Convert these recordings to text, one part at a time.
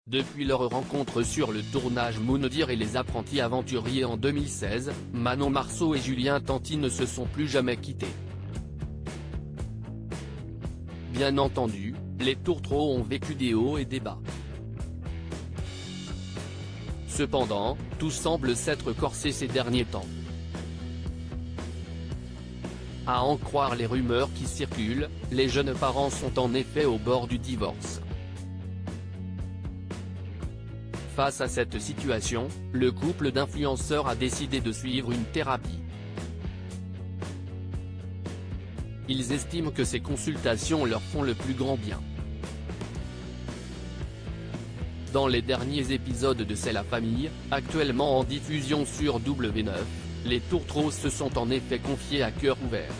Depuis leur rencontre sur le tournage Moundir et les apprentis aventuriers en 2016, Manon Marceau et Julien Tanti ne se sont plus jamais quittés. Bien entendu, les tourtereaux ont vécu des hauts et des bas. Cependant, tout semble s'être corsé ces derniers temps. À en croire les rumeurs qui circulent, les jeunes parents sont en effet au bord du divorce. Face à cette situation, le couple d'influenceurs a décidé de suivre une thérapie. Ils estiment que ces consultations leur font le plus grand bien. Dans les derniers épisodes de C'est la famille, actuellement en diffusion sur W9, les tourtereaux se sont en effet confiés à cœur ouvert.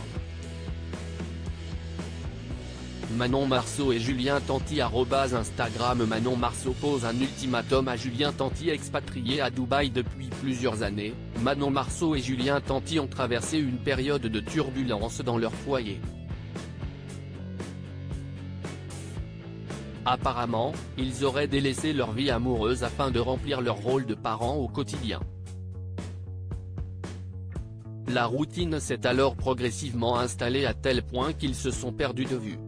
Manon Marceau et Julien Tanti @Instagram Manon Marceau pose un ultimatum à Julien Tanti expatrié à Dubaï depuis plusieurs années. Manon Marceau et Julien Tanti ont traversé une période de turbulence dans leur foyer. Apparemment, ils auraient délaissé leur vie amoureuse afin de remplir leur rôle de parents au quotidien. La routine s'est alors progressivement installée à tel point qu'ils se sont perdus de vue.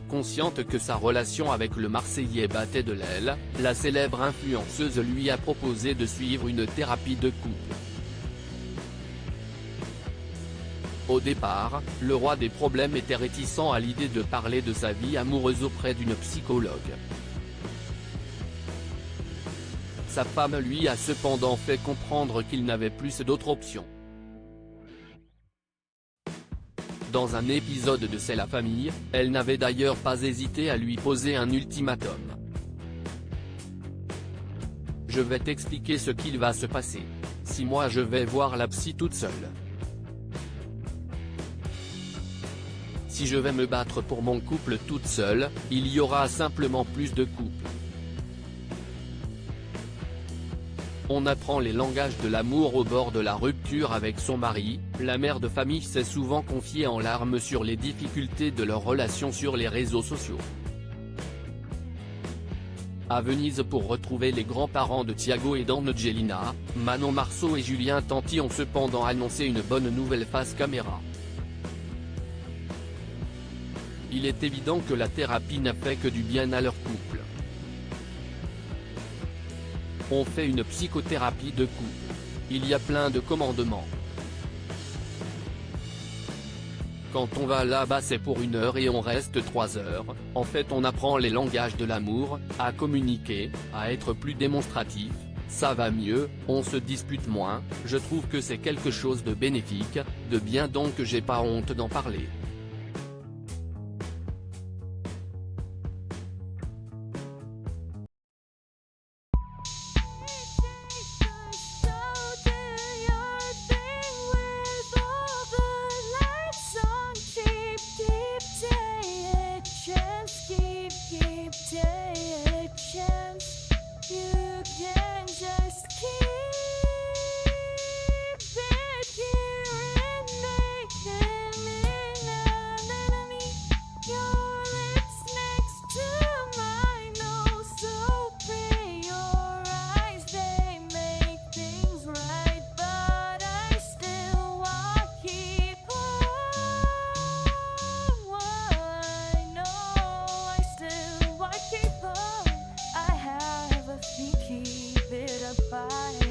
Consciente que sa relation avec le Marseillais battait de l'aile, la célèbre influenceuse lui a proposé de suivre une thérapie de couple. Au départ, le roi des problèmes était réticent à l'idée de parler de sa vie amoureuse auprès d'une psychologue. Sa femme lui a cependant fait comprendre qu'il n'avait plus d'autre option. Dans un épisode de C'est la famille, elle n'avait d'ailleurs pas hésité à lui poser un ultimatum. Je vais t'expliquer ce qu'il va se passer. Si moi je vais voir la psy toute seule. Si je vais me battre pour mon couple toute seule, il y aura simplement plus de couples. On apprend les langages de l'amour au bord de la rupture avec son mari. La mère de famille s'est souvent confiée en larmes sur les difficultés de leur relation sur les réseaux sociaux. À Venise pour retrouver les grands-parents de Thiago et d'Angelina, Manon Marceau et Julien Tanti ont cependant annoncé une bonne nouvelle face caméra. Il est évident que la thérapie n'a fait que du bien à leur couple. On fait une psychothérapie de couple. Il y a plein de commandements. Quand on va là-bas c'est pour 1 heure et on reste 3 heures, en fait on apprend les langages de l'amour, à communiquer, à être plus démonstratif, ça va mieux, on se dispute moins, je trouve que c'est quelque chose de bénéfique, de bien donc j'ai pas honte d'en parler. Keep it up.